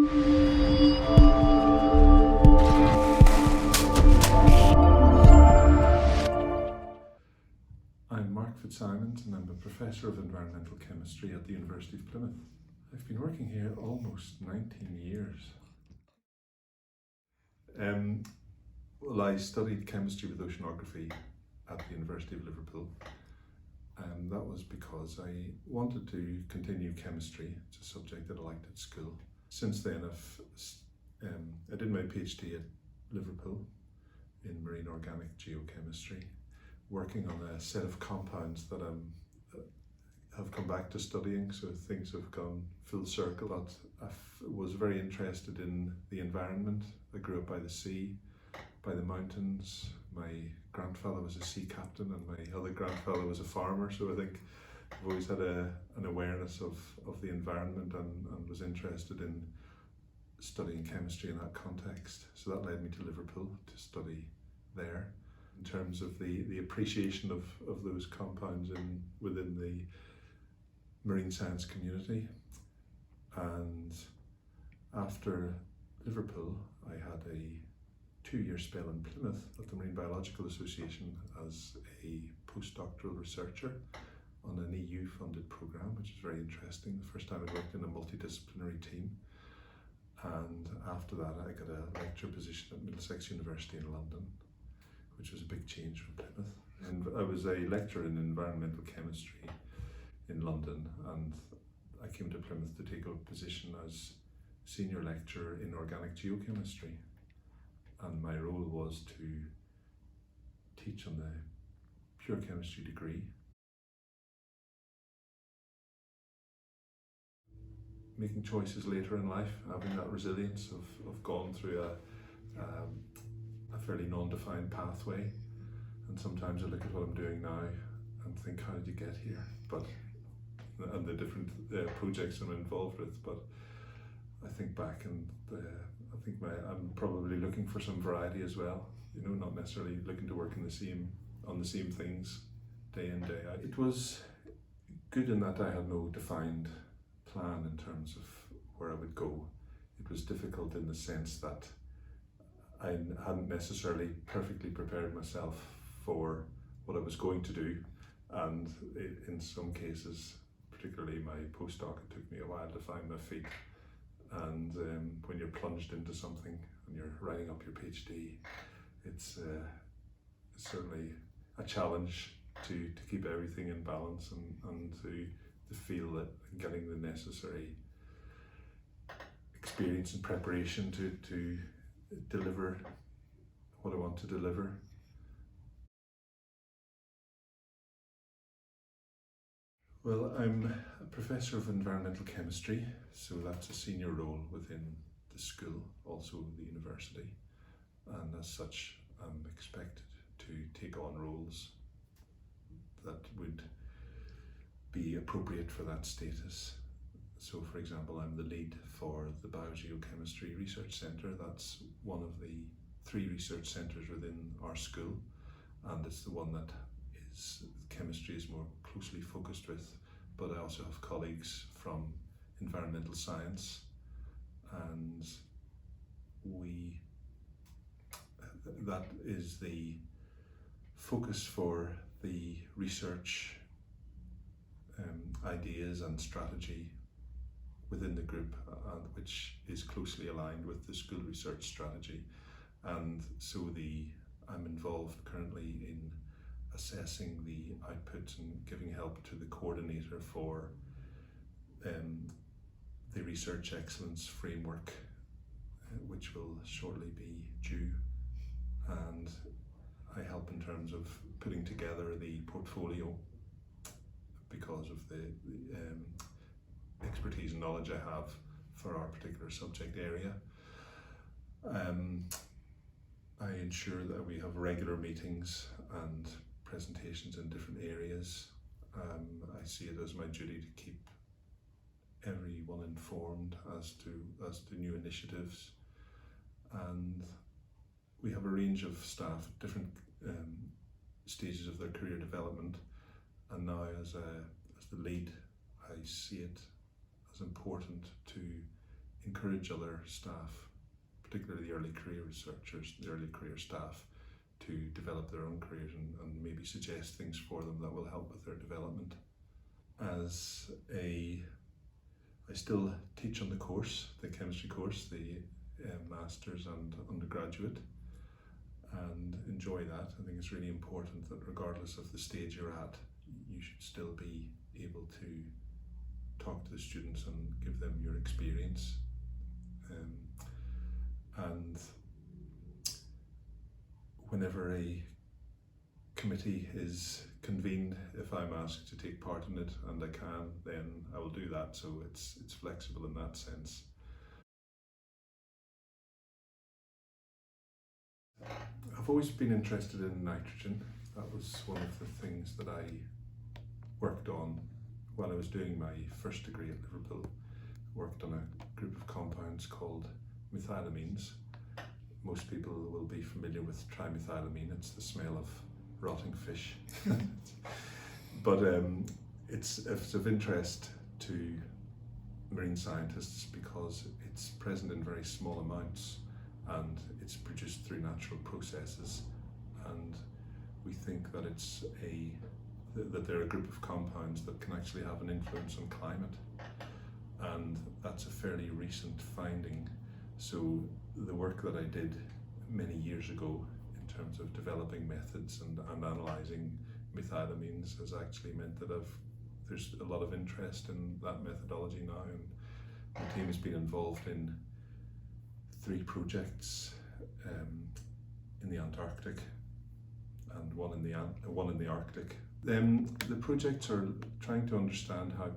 I'm Mark Fitzsimons and I'm a Professor of Environmental Chemistry at the University of Plymouth. I've been working here almost 19 years. Well, I studied chemistry with Oceanography at the University of Liverpool. That was because I wanted to continue chemistry. It's a subject that I liked at school. Since then I did my PhD at Liverpool in marine organic geochemistry, working on a set of compounds that have come back to studying, so things have gone full circle. But I was very interested in the environment. I grew up by the sea, by the mountains. My grandfather was a sea captain and my other grandfather was a farmer, so I think I've always had an awareness of the environment and was interested in studying chemistry in that context. So that led me to Liverpool to study there. In terms of the appreciation of those compounds within the marine science community. And after Liverpool, I had a 2-year spell in Plymouth at the Marine Biological Association as a postdoctoral researcher on an EU funded programme, which is very interesting. The first time I worked in a multidisciplinary team. And after that I got a lecture position at Middlesex University in London, which was a big change from Plymouth. And I was a lecturer in environmental chemistry in London, and I came to Plymouth to take a position as senior lecturer in organic geochemistry. And my role was to teach on the pure chemistry degree. Making choices later in life, having that resilience of gone through a fairly non-defined pathway, and sometimes I look at what I'm doing now and think, how did you get here? And the different projects I'm involved with. But I think back and I'm probably looking for some variety as well. You know, not necessarily looking to work on the same things day in, day out. It was good in that I had no defined plan in terms of where I would go. It was difficult in the sense that I hadn't necessarily perfectly prepared myself for what I was going to do, and in some cases, particularly my postdoc, it took me a while to find my feet. And when you're plunged into something and you're writing up your PhD, it's certainly a challenge to keep everything in balance and to feel that getting the necessary experience and preparation to deliver what I want to deliver. Well, I'm a Professor of Environmental Chemistry, so that's a senior role within the school, also the university, and as such I'm expected to take on roles that would be appropriate for that status. So for example, I'm the lead for the Biogeochemistry Research Centre. That's one of the 3 research centres within our school, and it's the one that chemistry is more closely focused with, but I also have colleagues from environmental science, and that is the focus for the research ideas and strategy within the group, which is closely aligned with the school research strategy. And so I'm involved currently in assessing the output and giving help to the coordinator for the Research Excellence Framework, which will shortly be due. And I help in terms of putting together the portfolio because of the expertise and knowledge I have for our particular subject area. I ensure that we have regular meetings and presentations in different areas. I see it as my duty to keep everyone informed as to new initiatives, and we have a range of staff at different stages of their career development, and now as the lead I see it as important to encourage other staff, particularly the early career researchers, the early career staff, to develop their own careers and maybe suggest things for them that will help with their development. I still teach on the course, the chemistry course, the masters and undergraduate, and enjoy that. I think it's really important that regardless of the stage you're at, you should still be able to talk to the students and give them your experience. And whenever a committee is convened, if I'm asked to take part in it and I can, then I will do that. So it's flexible in that sense. I've always been interested in nitrogen. That was one of the things that I worked on while I was doing my first degree at Liverpool. I worked on a group of compounds called methylamines. Most people will be familiar with trimethylamine. It's the smell of rotting fish. But it's of interest to marine scientists because it's present in very small amounts and it's produced through natural processes, and we think that that they're a group of compounds that can actually have an influence on climate, and that's a fairly recent finding. So the work that I did many years ago in terms of developing methods and analysing methylamines has actually meant that there's a lot of interest in that methodology now, and the team has been involved in 3 projects in the Antarctic and one in the Arctic. The projects are trying to understand how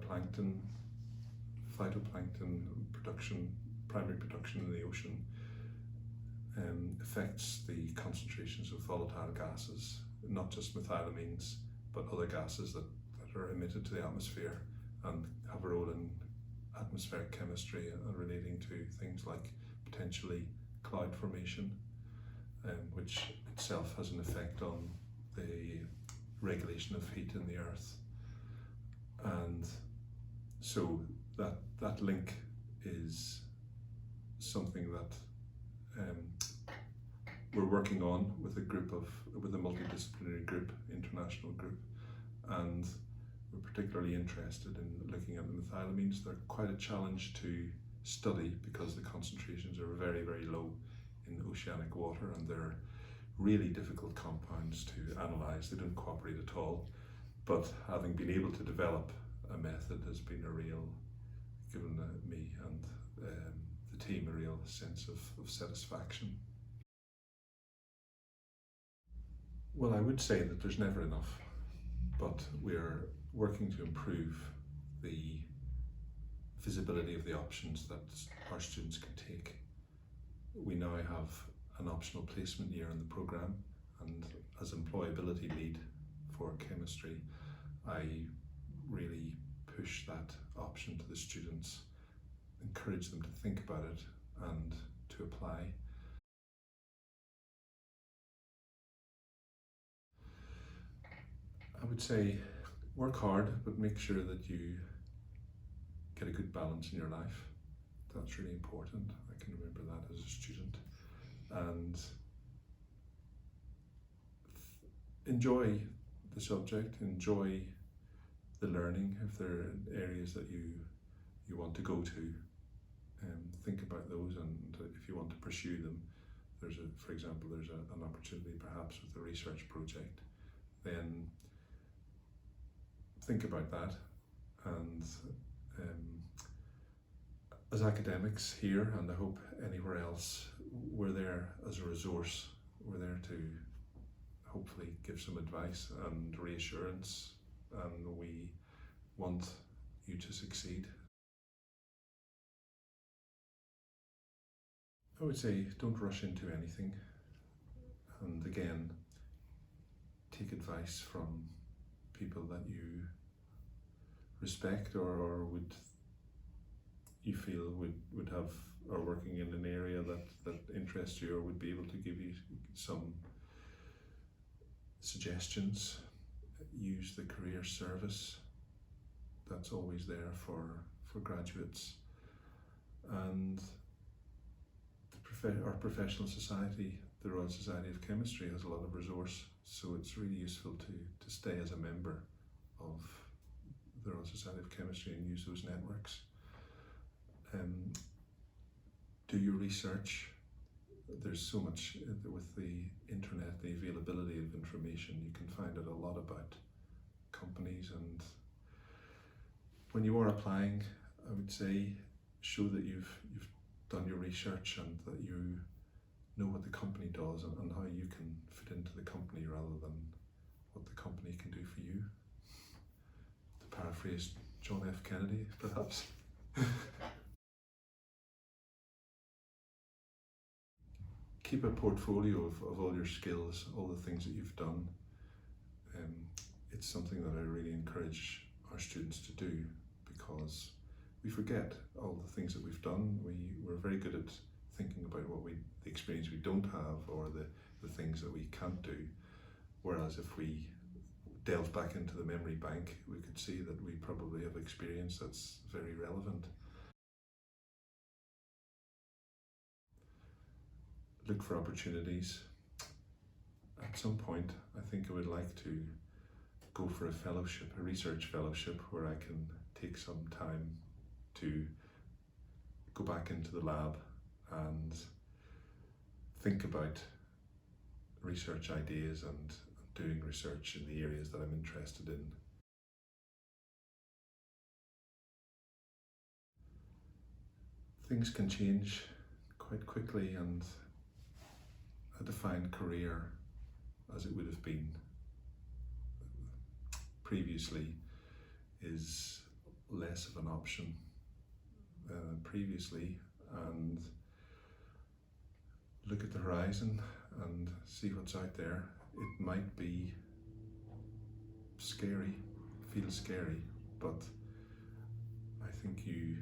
phytoplankton production, primary production in the ocean, affects the concentrations of volatile gases, not just methylamines, but other gases that are emitted to the atmosphere and have a role in atmospheric chemistry and relating to things like potentially cloud formation, which itself has an effect on the regulation of heat in the earth. And so that link is something that we're working on with a multidisciplinary group, international group, and we're particularly interested in looking at the methylamines. They're quite a challenge to study because the concentrations are very, very low in oceanic water, and they're really difficult compounds to analyse. They don't cooperate at all, but having been able to develop a method has been given me and the team a real sense of satisfaction. Well, I would say that there's never enough, but we're working to improve the visibility of the options that our students can take. We now have an optional placement year in the programme, and as employability lead for chemistry, I really push that option to the students, encourage them to think about it and to apply. I would say work hard, but make sure that you get a good balance in your life. That's really important. I can remember that as a student. And enjoy the subject, enjoy the learning. If there are areas that you want to go to, think about those, and if you want to pursue them, for example, there's an opportunity perhaps with a research project, then think about that. And as academics here, and I hope anywhere else, we're there as a resource. We're there to hopefully give some advice and reassurance, and we want you to succeed. I would say don't rush into anything, and again, take advice from people that you respect or you feel would have, or working in an area that interests you or would be able to give you some suggestions. Use the career service, that's always there for graduates, and our professional society, the Royal Society of Chemistry, has a lot of resource, so it's really useful to stay as a member of the Royal Society of Chemistry and use those networks. Do your research. There's so much with the internet, the availability of information. You can find out a lot about companies, and when you are applying, I would say show that you've done your research and that you know what the company does and how you can fit into the company rather than what the company can do for you. To paraphrase John F. Kennedy, perhaps. Keep a portfolio of all your skills, all the things that you've done. It's something that I really encourage our students to do, because we forget all the things that we've done. We're very good at thinking about the experience we don't have, or the things that we can't do. Whereas if we delve back into the memory bank, we could see that we probably have experience that's very relevant. Look for opportunities. At some point, I think I would like to go for a fellowship, a research fellowship, where I can take some time to go back into the lab and think about research ideas and doing research in the areas that I'm interested in. Things can change quite quickly, and a defined career, as it would have been previously, is less of an option previously. And look at the horizon and see what's out there. It might be scary, feel scary, but I think you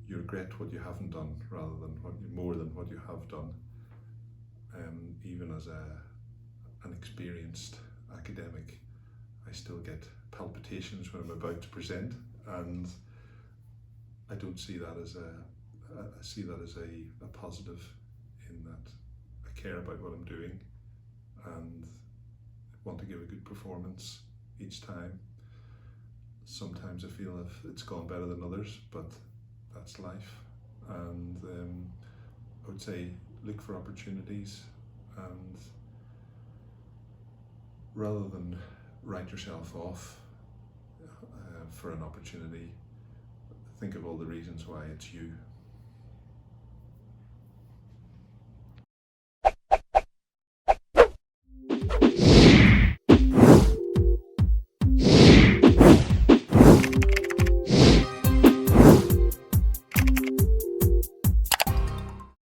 regret what you haven't done rather than more than what you have done. Even as an experienced academic, I still get palpitations when I'm about to present, and I don't see that as I see that as a positive, in that I care about what I'm doing and want to give a good performance each time. Sometimes I feel it's gone better than others, but that's life. And I would say look for opportunities, and rather than write yourself off for an opportunity, think of all the reasons why it's you